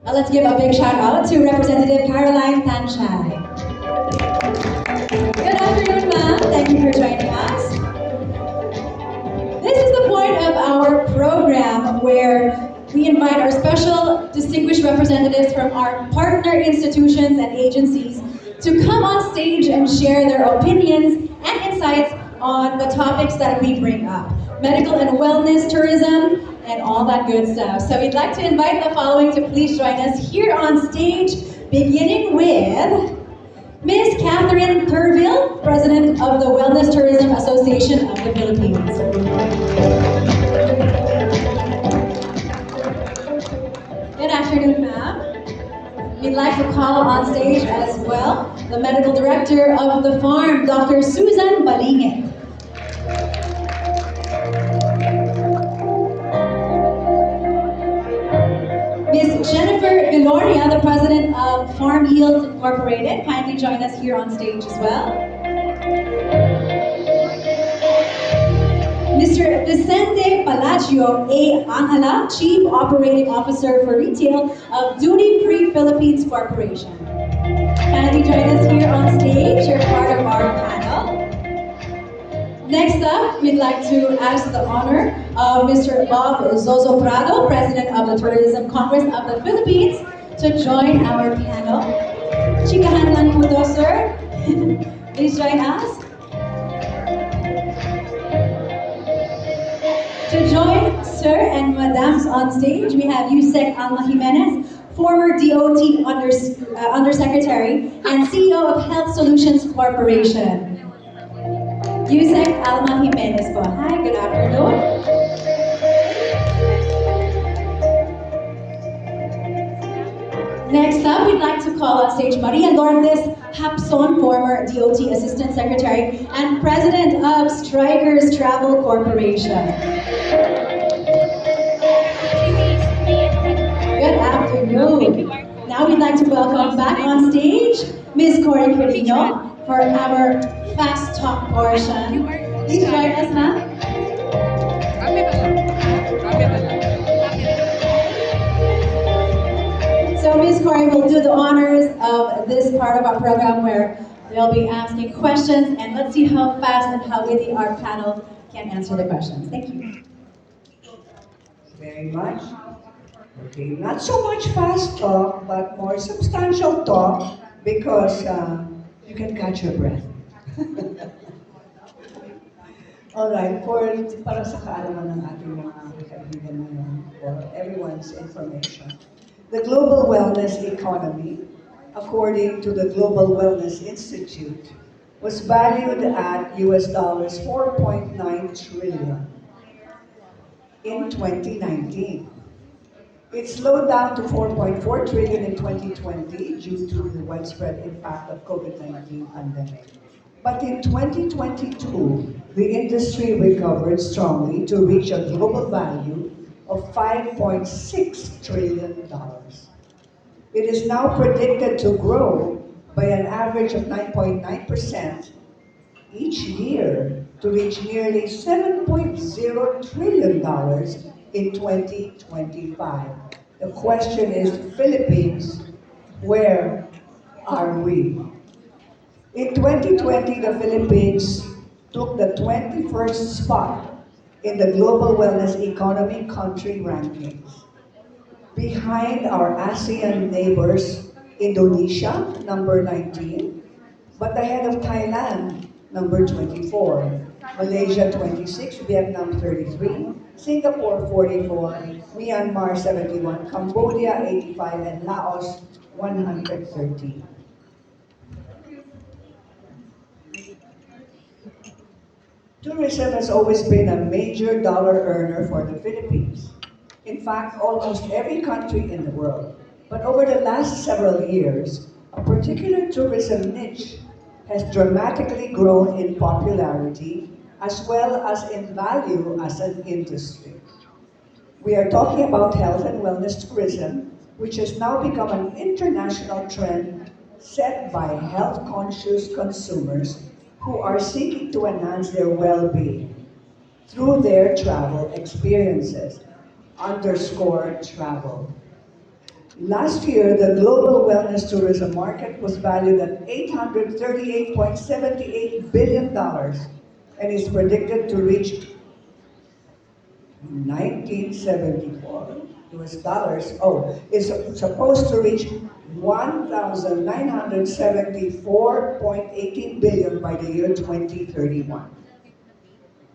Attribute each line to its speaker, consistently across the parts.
Speaker 1: Let's give a big shout out to Representative Caroline Tanchai. Good afternoon, ma'am. Thank you for joining us. This is the point of our program where we invite our special distinguished representatives from our partner institutions and agencies to come on stage and share their opinions and insights on the topics that we bring up. Medical and wellness, tourism, and all that good stuff. So we'd like to invite the following to please join us here on stage, beginning with Ms. Catherine Turville, President of the Wellness Tourism Association of the Philippines. Good afternoon, ma'am. We'd like to call on stage as well the Medical Director of the farm, Dr. Susan Balingit. Ms. Jennifer Gloria, the President of Farm Yields Incorporated, kindly join us here on stage as well. Mr. Vicente Palacio A. Angela, Chief Operating Officer for Retail of Duty Free Philippines Corporation. Kindly join us here on stage. You're part of our panel. Next up, we'd like to ask the honor of Mr. Bob Zozo Prado, President of the Tourism Congress of the Philippines, to join our panel. Chikahan lang po to, sir. Please join us. To join Sir and Madams on stage, we have Yusek Alma Jimenez, former DOT Undersecretary and CEO of Health Solutions Corporation. Yusek Alma Jimenez po. Hi, good afternoon. Next up, we'd like to call on stage Maria Lourdes Hapson, former DOT Assistant Secretary and President of Strikers Travel Corporation. Good afternoon. Now we'd like to welcome back on stage Ms. Cory Quirino for our Fast Talk portion. Please join us, ma'am. So Ms. Cory will do the honors of this part of our program where they'll be asking questions, and let's see how fast and how witty our panel can answer the questions. Thank you.
Speaker 2: Very much. Okay, not so much fast talk, but more substantial talk because you can catch your breath. Alright, para sa kaalaman ng ating mga kaibigan ngayon, for everyone's information, the global wellness economy, according to the Global Wellness Institute, was valued at US dollars 4.9 trillion in 2019. It slowed down to 4.4 trillion in 2020 due to the widespread impact of COVID-19 pandemic. But in 2022, the industry recovered strongly to reach a global value of $5.6 trillion. It is now predicted to grow by an average of 9.9% each year to reach nearly $7.0 trillion in 2025. The question is, Philippines, where are we? In 2020, the Philippines took the 21st spot in the Global Wellness Economy country rankings, behind our ASEAN neighbors, Indonesia, number 19, but ahead of Thailand, number 24, Malaysia 26, Vietnam 33, Singapore 44, Myanmar 71, Cambodia 85, and Laos 130. Tourism has always been a major dollar earner for the Philippines. In fact, almost every country in the world. But over the last several years, a particular tourism niche has dramatically grown in popularity as well as in value as an industry. We are talking about health and wellness tourism, which has now become an international trend set by health-conscious consumers who are seeking to enhance their well-being through their travel experiences. Underscore travel. Last year, the global wellness tourism market was valued at $838.78 billion and is predicted to reach 1974 US dollars. Oh, is supposed to reach 1,974.18 billion by the year 2031.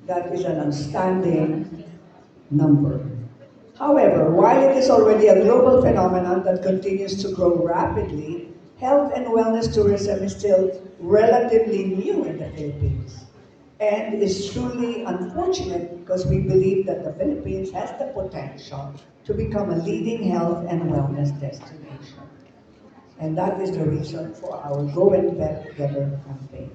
Speaker 2: That is an outstanding number. However, while it is already a global phenomenon that continues to grow rapidly, health and wellness tourism is still relatively new in the Philippines and is truly unfortunate because we believe that the Philippines has the potential to become a leading health and wellness destination. And that is the reason for our Go and Vet Together campaign.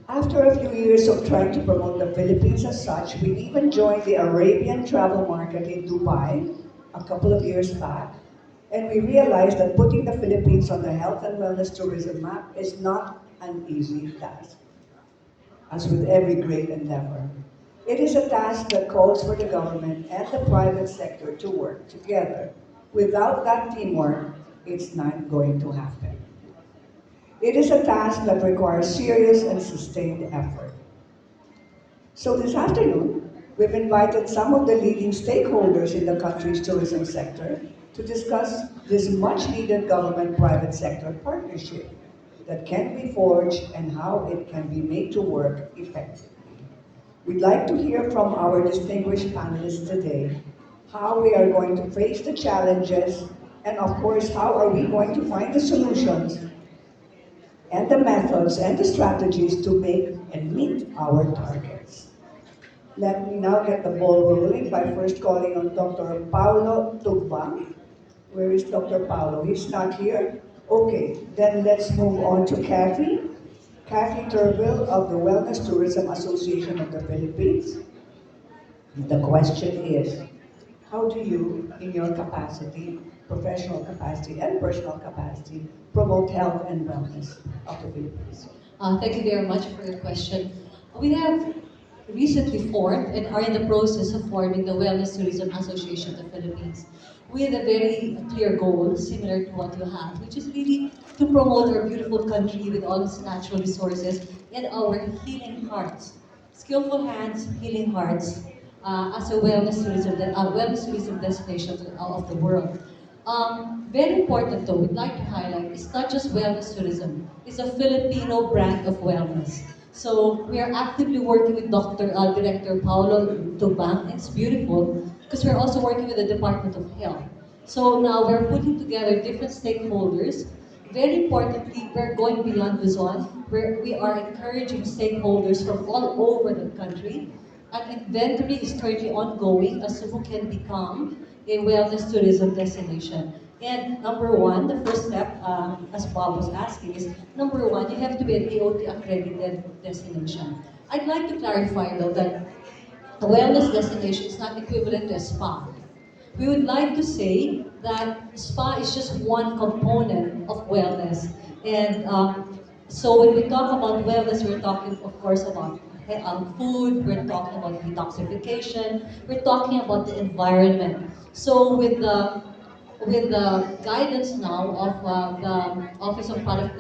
Speaker 2: After a few years of trying to promote the Philippines as such, we even joined the Arabian travel market in Dubai a couple of years back. And we realized that putting the Philippines on the health and wellness tourism map is not an easy task, as with every great endeavor. It is a task that calls for the government and the private sector to work together. Without that teamwork, it's not going to happen. It is a task that requires serious and sustained effort. So this afternoon, we've invited some of the leading stakeholders in the country's tourism sector to discuss this much needed government private sector partnership that can be forged and how it can be made to work effectively. We'd like to hear from our distinguished panelists today how we are going to face the challenges and of course how are we going to find the solutions and the methods and the strategies to make and meet our targets. Let me now get the ball rolling by first calling on Dr. Paulo Tugbang. Where is Dr. Paulo? He's not here? Okay, then let's move on to Kathy Turville of the Wellness Tourism Association of the Philippines. The question is, how do you, in your capacity, professional capacity and personal capacity, promote health and wellness of the Philippines?
Speaker 3: Thank you very much for your question. We have recently formed and are in the process of forming the Wellness Tourism Association of the Philippines with a very clear goal, similar to what you have, which is really to promote our beautiful country with all its natural resources and our healing hearts, skillful hands, healing hearts, as a wellness tourism destination of the world. Very important though, we'd like to highlight, it's not just wellness tourism, it's a Filipino brand of wellness. So we are actively working with Director Paulo Tubang, and it's beautiful because we're also working with the Department of Health. So now we're putting together different stakeholders. Very importantly, we're going beyond Luzon, where we are encouraging stakeholders from all over the country. An inventory is currently ongoing as Cebu can become a wellness tourism destination. And number one, the first step, as Bob was asking, is number one, you have to be an AOT accredited destination. I'd like to clarify though that a wellness destination is not equivalent to a spa. We would like to say that spa is just one component of wellness. And so when we talk about wellness, we're talking, of course, about food, we're talking about detoxification, we're talking about the environment. So with the guidance now of the Office of Product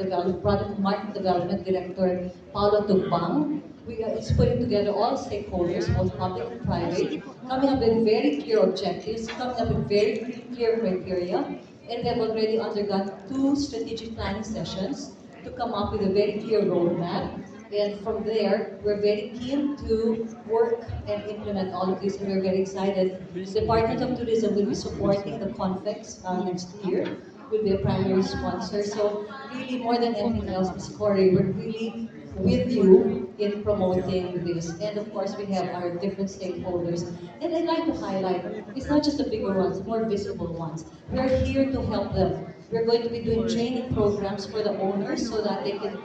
Speaker 3: Market Development Director Paulo Tugbang, is putting together all stakeholders, both public and private, coming up with very clear objectives, coming up with very clear criteria, and we have already undergone 2 strategic planning sessions to come up with a very clear roadmap. And from there, we're very keen to work and implement all of this, and we're very excited. The Department of Tourism will be supporting the Confex next year, will be a primary sponsor. So really, more than anything else, Ms. Corey, we're really with you in promoting this. And of course, we have our different stakeholders. And I'd like to highlight, it's not just the bigger ones, more visible ones. We're here to help them. We're going to be doing training programs for the owners so that they can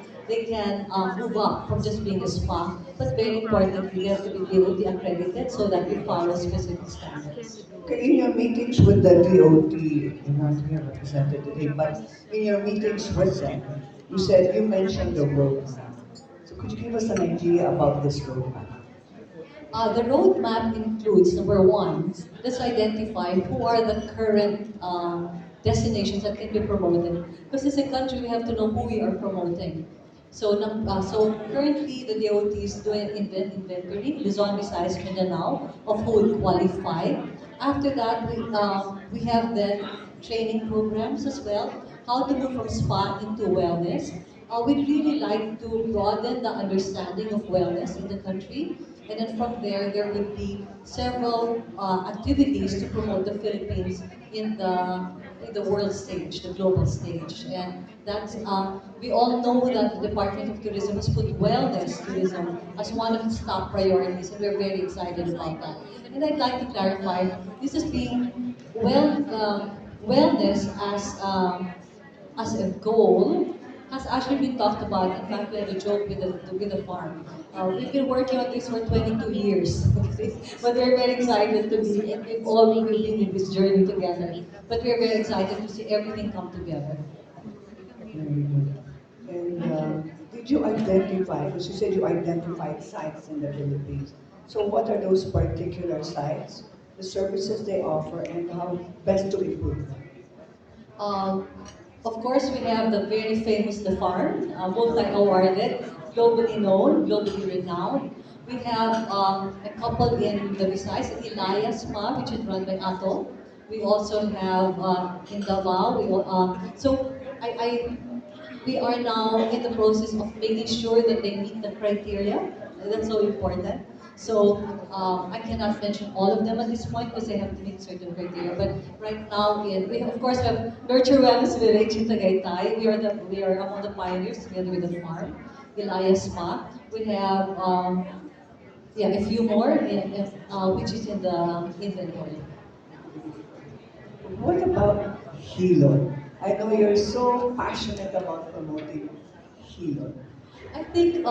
Speaker 3: move up from just being a spa, but very importantly, they have to be DOT accredited so that we follow specific standards.
Speaker 2: Okay, in your meetings with the DOT, you're not here represented today, but in your meetings with them, you mentioned the roadmap. So could you give us an idea about this roadmap?
Speaker 3: The roadmap includes number one, let's identify who are the current destinations that can be promoted. Because as a country, we have to know who we are promoting. So currently, the DOT is doing inventory, Luzon, Visayas, Mindanao, of who would qualify. After that, we have then training programs as well, how to move from spa into wellness. We'd really like to broaden the understanding of wellness in the country. And then from there, there would be several activities to promote the Philippines in the world stage, the global stage. And that's, we all know that the Department of Tourism has put wellness tourism as one of its top priorities, and we're very excited about that. And I'd like to clarify, this is being wellness as a goal has actually been talked about. In fact, we had a joke with the farm. We've been working on this for 22 years, okay? But we're very excited to be, and we've been in this journey together. But we're very excited to see everything come together.
Speaker 2: Very good. And did you identify, because you said you identified sites in the Philippines. So what are those particular sites, the services they offer, and how best to improve them?
Speaker 3: Um, of course, we have the very famous The Farm, multi-awarded, globally known, globally renowned. We have a couple in the Visayas, Ilaya Spa, which is run by Ato. We also have in Davao. So we are now in the process of making sure that they meet the criteria. That's so important. So I cannot mention all of them at this point because they have to meet certain criteria. But right now, we of course have Nurture Wellness Village in Tagaytay. We are among the pioneers together with the farm, Ilaya Spa. We have yeah, a few more, which is in the inventory.
Speaker 2: What about Hilo? I know you're so passionate about promoting Hilo.
Speaker 3: I think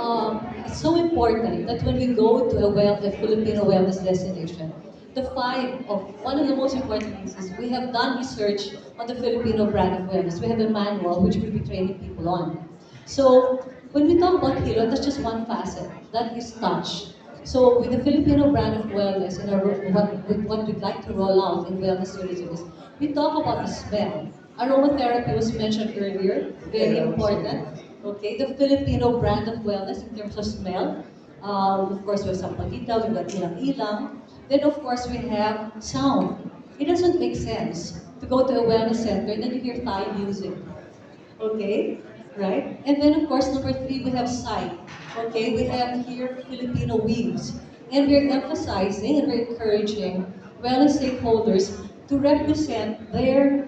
Speaker 3: it's so important that when we go to a Filipino wellness destination, one of the most important things is we have done research on the Filipino brand of wellness. We have a manual which we'll be training people on. So when we talk about halo, that's just one facet. That is touch. So with the Filipino brand of wellness and what we'd like to roll out in wellness tourism is we talk about the smell. Aromatherapy was mentioned earlier, very
Speaker 2: Yeah,
Speaker 3: important.
Speaker 2: absolutely.
Speaker 3: Okay, the Filipino brand of wellness in terms of smell. Of course, we have Sampagita, we've got Ilang Ilang. Then, of course, we have sound. It doesn't make sense to go to a wellness center and then you hear Thai music. Okay, right? And then, of course, number three, we have sight. Okay, we have here Filipino weaves. And we're emphasizing and we're encouraging wellness stakeholders to represent the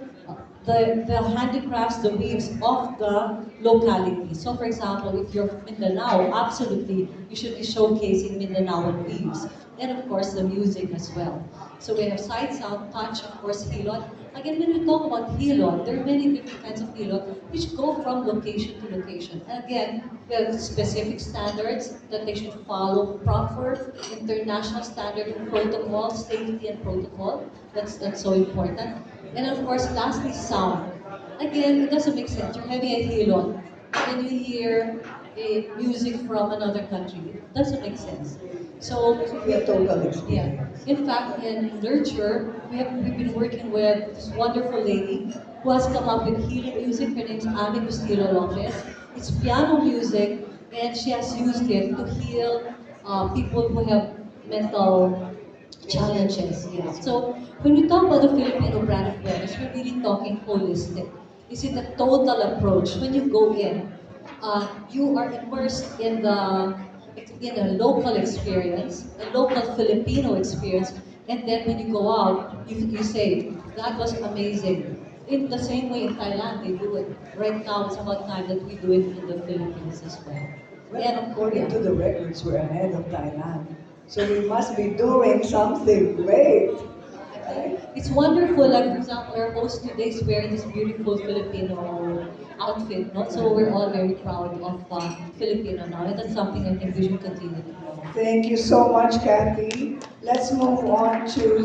Speaker 3: handicrafts, the weaves of the locality. So for example, if you're from Mindanao, absolutely, you should be showcasing Mindanaoan weaves. And of course, the music as well. So we have sight, sound, touch, of course, hilot. Again, when we talk about hilot, there are many different kinds of hilot which go from location to location. And again, we have specific standards that they should follow, proper international standard and protocol, safety and protocol. That's so important. And of course, lastly, sound. Again, it doesn't make sense. You're having a hilot, and then you hear a music from another country. It doesn't make sense. So,
Speaker 2: It should be a total
Speaker 3: yeah.
Speaker 2: experience.
Speaker 3: In fact, in Nurture, we've been working with this wonderful lady who has come up with healing music. Her name's Ami Bustillo Lopez. It's piano music, and she has used it to heal people who have mental challenges. Yeah. So when we talk about the Filipino brand of wellness, we're really talking holistic. Is it a total approach? When you go in, you are immersed in a local experience, a local Filipino experience, and then when you go out, you say, that was amazing. In the same way in Thailand, they do it. Right now, it's about time that we do it in the Philippines as well.
Speaker 2: Well,
Speaker 3: And
Speaker 2: according
Speaker 3: yeah.
Speaker 2: to the records, we're ahead of Thailand. So we must be doing something great, right?
Speaker 3: It's wonderful, like for example, our host today is wearing this beautiful Filipino outfit, no? So we're all very proud of Filipino now, and that's something I think we should continue to promote.
Speaker 2: Thank you so much, Kathy. Let's move on to,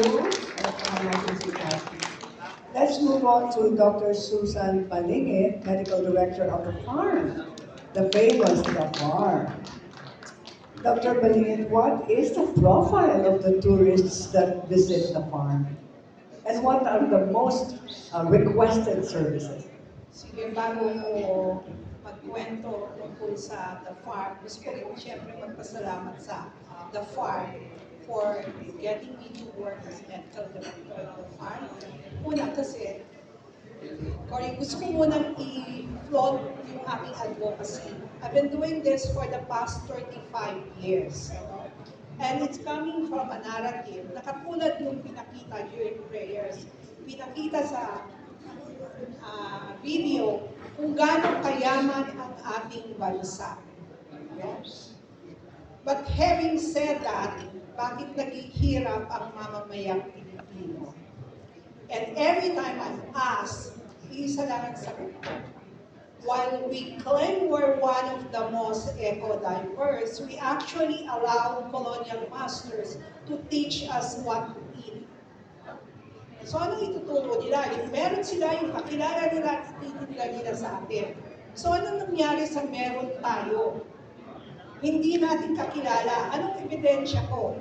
Speaker 2: let's move on to Dr. Susan Palinge, Medical Director of the Farm, the famous The Farm. Dr. Balingit, what is the profile of the tourists that visit the farm? And what are the most requested services?
Speaker 4: Sige, bago ko magkwento tungkol sa The Farm, gusto ko rin siyempre magpasalamat sa The Farm for getting me to work as medical director of The Farm. Una kasi, Cory, gusto ko munang i-flaunt yung aking advocacy. I've been doing this for the past 35 years. And it's coming from a narrative na katulad yung pinakita during prayers. Pinakita sa video kung gaano kayaman ang ating bansa. Yes. But having said that, bakit naghihirap ang mamamayang Pilipino? And every time I'm asked, isa lang ang sagot ko. While we claim we're one of the most eco-diverse, we actually allowed colonial masters to teach us what to eat. So ano ituturo nila? Yung meron sila, yung kakilala nila, ititinda nila sa atin. So ano nangyari sa meron tayo? Hindi natin kakilala. Anong ebidensya ko?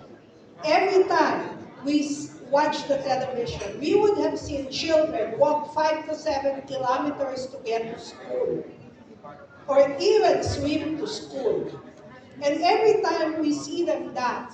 Speaker 4: Every time we watch the television, we would have seen children walk 5 to 7 kilometers to get to school, or even swim to school. And every time we see them that,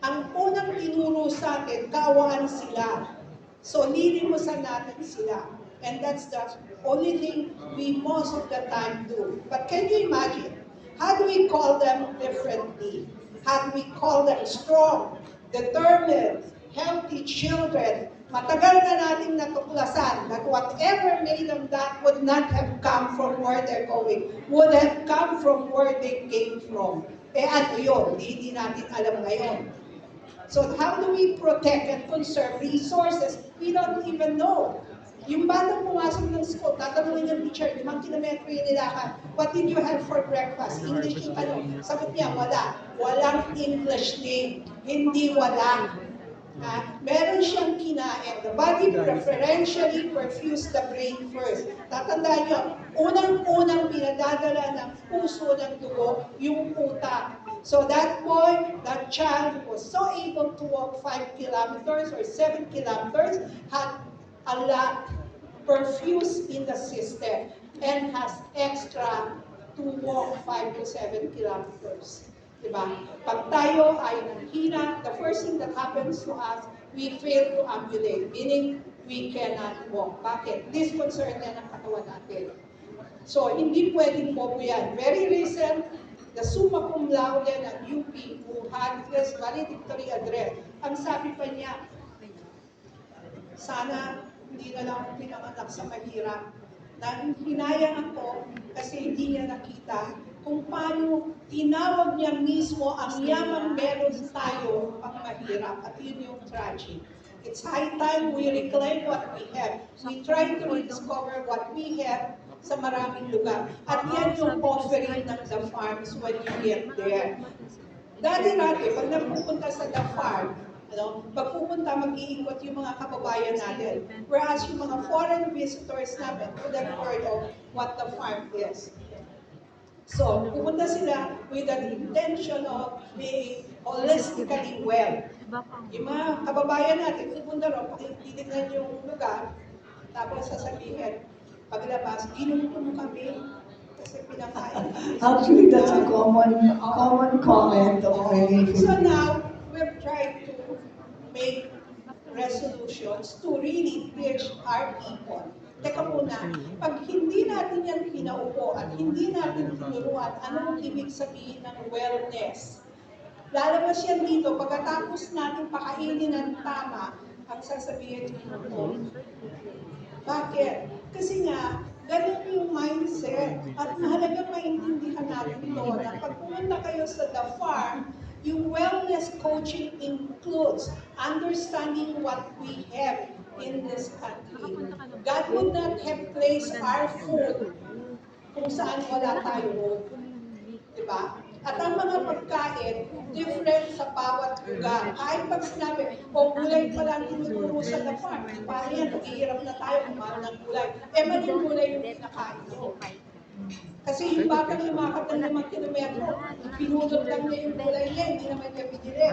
Speaker 4: ang unang tinuro sa atin, kaawaan sila. So, lilimusan natin sila. And that's the only thing we most of the time do. But can you imagine? Had we call them differently? Had we call them strong, determined, healthy children, matagal na nating natuklasan that whatever made them that would not have come from where they're going, would have come from where they came from. Eh ano yun? Hindi natin alam ngayon. So how do we protect and conserve resources we don't even know? Yung batang pumasok ng school, tatanungin ng teacher, 5 kilometro yung nilakad. What did you have for breakfast? English, ano? Sagot niya, wala. Walang English name. Hindi wala. Meron siyang kinain. The body preferentially perfuse the brain first. Tatandaan niyo, unang-unang pinadadala ng puso ng dugo, yung utak. So that boy, that child was so able to walk 5 kilometers or 7 kilometers, had a lot perfused in the system and has extra to walk 5 to 7 kilometers. Diba? Pag tayo ay nanghina, the first thing that happens to us, we fail to ambulate, meaning we cannot walk. Bakit? This concern na ng katawan natin. So, hindi pwedeng bobo yan. Very recent, the summa cum laude ng UP who had this valedictory address, ang sabi pa niya, sana hindi na lang ako pinanganak sa mahirap. Hinayang ako kasi hindi niya nakita kung paano tinawag niya mismo ang yamang meron tayo pang mahirap. At yun yung tragic. It's high time we reclaim what we have. We try to rediscover what we have sa maraming lugar. At yan yung offering ng The Farms when you get there. Dati-dati, pag napupunta sa The Farm, pag pupunta, mag-iikot yung mga kababayan natin. Whereas yung mga foreign visitors natin would have heard of what The Farm is. So, pupunta sila with an intention of being holistically well. Yung mga kababayan natin, pupunta rin, titignan yung lugar, tapos sasabihin, paglabas, ginutom kami kasi pinakain kami.
Speaker 2: Actually, that's a common comment of many
Speaker 4: So
Speaker 2: Filipinos.
Speaker 4: now, we've tried to make resolutions to really teach our people. Teka muna, pag hindi natin yan pinaupo at hindi natin tinuruan anong ibig sabihin ng wellness, lalabas yan dito, pagkatapos natin pakainin ng tama, ang sasabihin nito. Bakit? Kasi nga, ganun yung mindset. At mahalagang maintindihan natin ito na pag pumunta kayo sa The Farm, yung wellness coaching includes understanding what we have in this country. God would not have placed our food kung saan wala tayo. Diba? At ang mga pagkain, different sa bawat lugar. Kahit pag sinabi, gulay pa lang tinuturo sa The Farm, paano yan, naghihirap na tayo, kumahal ng gulay. Eh, maling gulay yung kinakain nyo. Kasi yung batang lumakad ng 5 kilometro, pinulot lang niya yung gulay niya, hindi naman niya binili.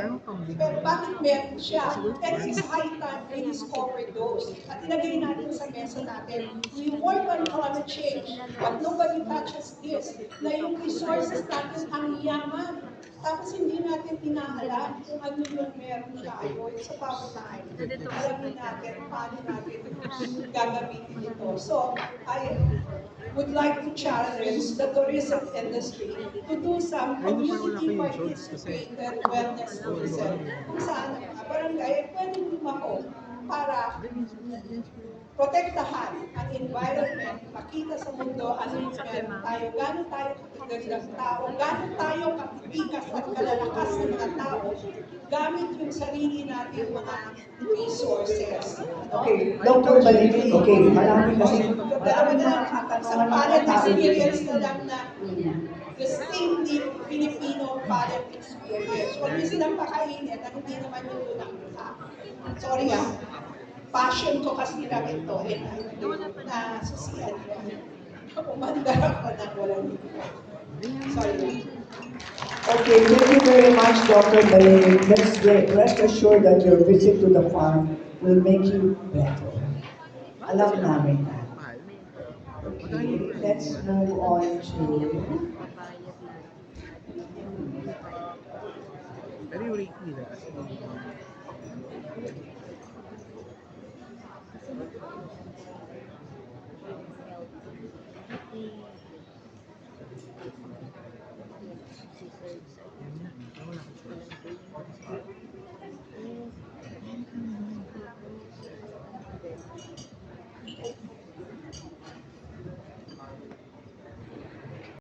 Speaker 4: Pero bakit meron siya? And it's high time we discover those. At ilagay natin sa mesa natin. We work on climate change, but nobody touches this. Na yung resources natin ang yaman. Tapos hindi natin inaalam kung ano yung meron tayo sa paunahan. Alamin natin paano natin gagamitin ito. So, I would like to challenge the tourism industry to do some community participated wellness tourism kung saan ang mga barangay ay pwedeng lumako para protektahan ang environment, makita sa mundo ano yung meron tayo, gano'n tayo kagagandang tao, gano'n tayo katipikas at kalalakas ng mga tao, gamit yung sarili natin mga resources. Ano?
Speaker 2: Okay, Dr. Balik, okay, marami kasi, marami mga katanungan ng mga
Speaker 4: Palette
Speaker 2: tao
Speaker 4: experience
Speaker 2: dito.
Speaker 4: na lang na distinctly Filipino palette experience. Huwag niyo silang pakainin na hindi naman yung lunang luha. Sorry passion ko kasi lang ito na susian niyo. Umandar ako ng walang sorry.
Speaker 2: Okay, thank you very much, Dr. Balik. Rest assured that your visit to the farm will make you better. Alam namin na. Okay, let's move on to...
Speaker 5: Pero yung rate nila, as in,